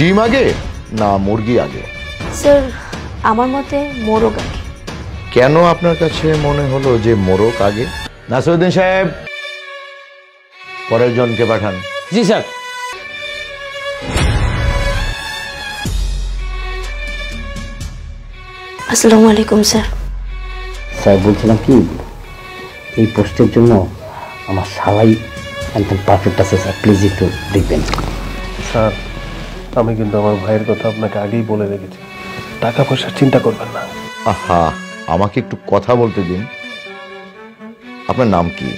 ডিম আগে না মুরগি আগে? স্যার আমার মতে মোরগ আগে। কেন আপনার কাছে মনে হলো যে মোরগ আগে? নাসিরউদ্দিন সাহেব, পরের জনকে পাঠান। জি স্যার। আসসালামু আলাইকুম স্যার। স্যার বলছিলাম কি, এই পোস্টের জন্য আমার সবাই একদম পারফেক্ট আছে স্যার, প্লিজ একটু দেখবেন। স্যার আমি কিন্তু আমার ভাইয়ের কথা আপনাকে আগেই বলে রেখেছি, টাকা পয়সার চিন্তা করবেন না। আহা, আমাকে একটু কথা বলতে দিন। আপনার নাম কি?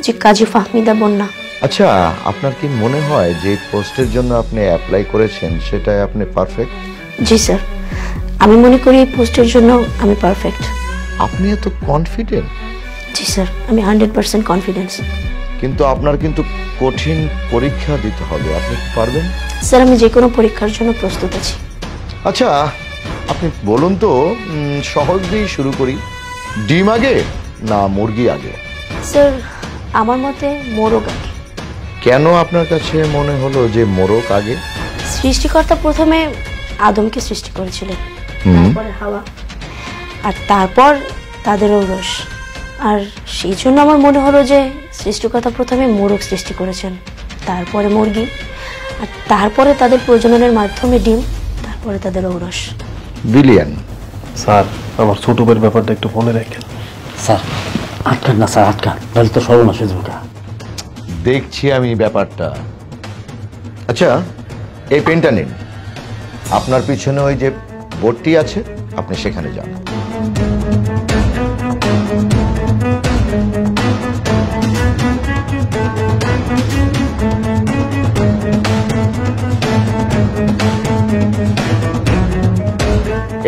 জি কাজী ফাহমিদা বন্যা। আচ্ছা, আপনার কি মনে হয় যে পোস্টের জন্য আপনি অ্যাপ্লাই করেছেন সেটাই আপনি পারফেক্ট? জি স্যার, আমি মনে করি এই পোস্টের জন্য আমি পারফেক্ট। আপনি এত কনফিডেন্ট? জি স্যার, আমি 100% কনফিডেন্স। কিন্তু আপনার কিন্তু কঠিন পরীক্ষা দিতে হবে, আপনি কি পারবেন? স্যার আমি যে কোনো পরীক্ষার জন্য প্রস্তুত আছি। আচ্ছা আপনি বলুন তো, সহজ দিয়ে শুরু করি, ডিম আগে না মুরগি আগে? স্যার আমার মতে মোরগ আগে। কেন আপনার কাছে মনে হলো যে মোরগ আগে? সৃষ্টিকর্তা প্রথমে আদমকে সৃষ্টি করেছিলেন, তারপরে হাওয়া, আর তারপর তাদের ঔরস। আর সেই জন্য আমার মনে হলো যে সৃষ্টিকর্তা প্রথমে মোরগ সৃষ্টি করেছেন, তারপরে মুরগি, আর তারপরে তাদের প্রজননের মাধ্যমে ডিম, তারপরে তাদের ঔরস। বিলিয়ন। স্যার আমার ছোট ভাইয়ের ব্যাপারটা একটু মনে রাখেন। স্যার আটকান না স্যার, আটকান, তাহলে তো সর্বনাশ হয়ে যাবে। দেখছি আমি ব্যাপারটা। আচ্ছা এই পেনটা নিন, আপনার পিছনে ওই যে বোর্ডটি আছে আপনি সেখানে যান।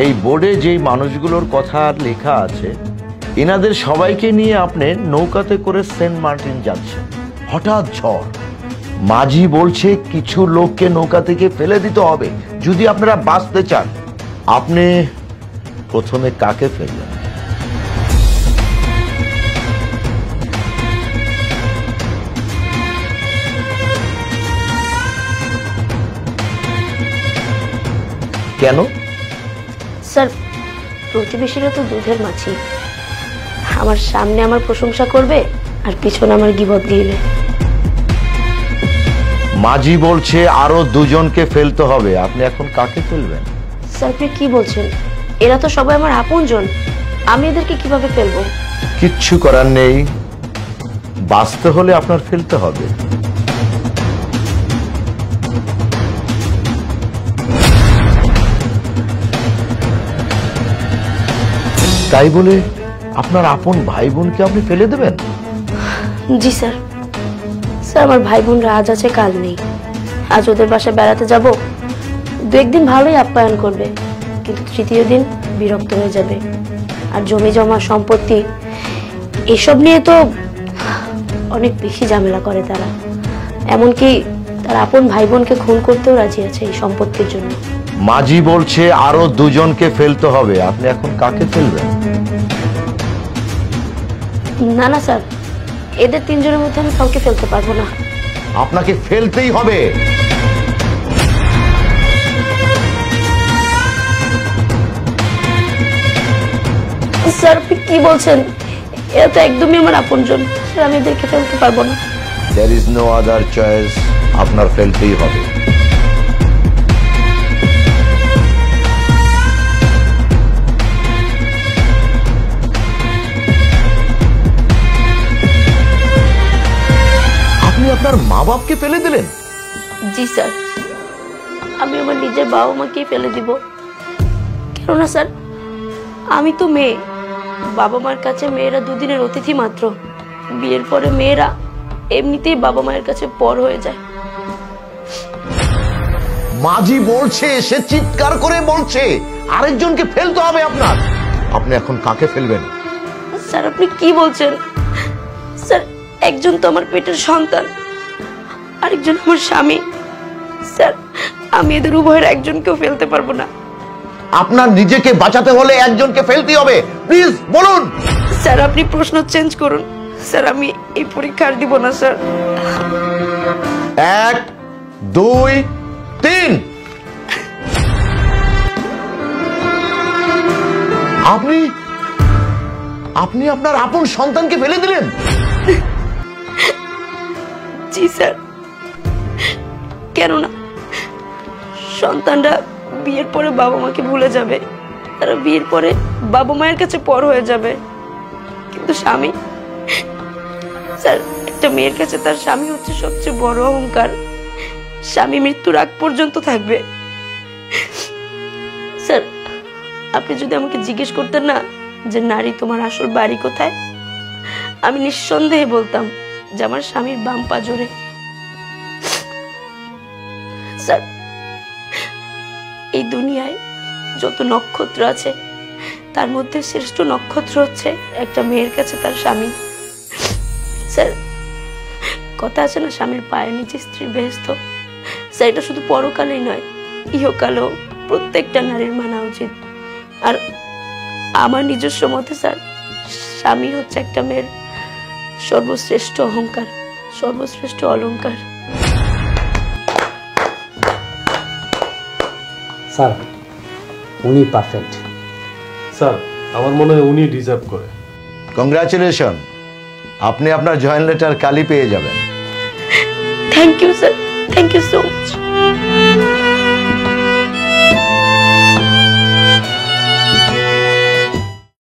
এই বোর্ডে যেই মানুষগুলোর কথা লেখা আছে, এনাদের সবাইকে নিয়ে আপনি নৌকাতে করে সেন্ট মার্টিন যাচ্ছেন। হঠাৎ ঝড়, মাঝি বলছে কিছু লোককে নৌকা থেকে ফেলে দিতে হবে যদি আপনারা বাঁচতে চান। আপনি প্রথমে কাকে ফেললেন? কেন? স্যার প্রতিবেশীরা তো দুধের মাছি, আমার সামনে আমার প্রশংসা করবে আর পিছনে আমার গীবত দিবে। মাঝি বলছে আরো দুজনকে ফেলতে হবে, আপনি এখন কাকে ফেলবেন? স্যার আপনি কি বলছেন? এরা তো সবাই আমার আপনজন, আমি এদেরকে কিভাবে ফেলবো? কিচ্ছু করার নেই, বাঁচতে হলে আপনার ফেলতে হবে। তাই বলে আপনার আপন ভাই বোনকে আপনি ফেলে দেবেন? জি স্যার। স্যার আমার ভাই বোনরা আজ আছে কাল নেই, আজ ওদের বাসায় বেড়াতে যাব, দু একদিন ভালোই আপ্যায়ন করবে, কিন্তু তৃতীয় দিন বিরক্ত হয়ে যাবে। আর জমি জমা সম্পত্তি এসব নিয়ে তো অনেক বেশি ঝামেলা করে তারা, এমনকি তার আপন ভাই বোনকে খুন করতেও রাজি আছে এই সম্পত্তির জন্য। মাঝি বলছে আরো দুজনকে ফেলতে হবে, আপনি এখন কাকে ফেলবেন? না না স্যার, এদের তিনজনের মধ্যে আমি কাউকে ফেলতে পারবো না। আপনাকে ফেলতেই হবে। স্যার আপনি কি বলছেন? এরা তো একদমই আমার আপনজন, স্যার আমি এদেরকে ফেলতে পারবো না। There is no other choice, আপনার ফেলতেই হবে। আপনি আপনার মা বাপকে ফেলে দিলেন? জি স্যার, আমি আমার নিজের বাবা মাকেই ফেলে দিব। কেননা স্যার আমি তো মেয়ে, বাবা মার কাছে মেয়েরা দুদিনের অতিথি মাত্র। বিয়ের পরে মেয়েরা এমনিতেই বাবা মায়ের কাছে পর হয়ে যায়। মাঝি বলছে, সে চিৎকার করে বলছে আরেকজনকে ফেলতে হবে আপনার। আপনি এখন কাকে ফেলবেন? স্যার আপনি কি বলছেন? স্যার একজন তো আমার পেটের সন্তান, আরেকজন আমার স্বামী। স্যার আমি এদের উভয়ের একজনকেও ফেলতে পারবো না। আপনার নিজেকে বাঁচাতে হলে একজনকে ফেলতে হবে, প্লিজ বলুন। স্যার আপনি প্রশ্ন চেঞ্জ করুন, স্যার আমি এই পরীক্ষা আর দিব না স্যার। 1 2 3 আপনি আপনি আপনার আপন সন্তানকে ফেলে দিলেন? জি স্যার, কেননা সন্তানরা বিয়ের পরে বাবা মাকে ভুলে যাবে, তারা বিয়ের পরে বাবা মায়ের কাছে পর হয়ে যাবে। কিন্তু স্বামী, স্যার একটা মেয়ের কাছে তার স্বামী হচ্ছে সবচেয়ে বড় অহংকার। স্বামী মৃত্যুর আগ পর্যন্ত থাকবে। স্যার আপনি যদি আমাকে জিজ্ঞেস করতেন না যে নারী তোমার আসল বাড়ি কোথায়, আমি নিঃসন্দেহে বলতাম যে আমার স্বামীর বাম পাজরে। স্যার এই দুনিয়ায় যত নক্ষত্র আছে তার মধ্যে শ্রেষ্ঠ নক্ষত্র হচ্ছে একটা মেয়ের কাছে তার স্বামী। স্যার কথা আছে না, স্বামীর পায়ের নিচে স্ত্রীর বেহেশত। স্যার এটা শুধু পরকালেই নয়, ইহকালেও প্রত্যেকটা নারীর মানা উচিত। আর আমার নিজস্ব মতে স্যার, স্বামী হচ্ছে একটা মেয়ের সর্বশ্রেষ্ঠ অহংকার, সর্বশ্রেষ্ঠ অলংকার। স্যার উনি পারফেক্ট। স্যার আমার মনে হয় উনি ডিজার্ভ করে। কংগ্রাচুলেশন, আপনি আপনার জয়েন্ট লেটার কালই পেয়ে যাবেন। Thank you sir, thank you so much.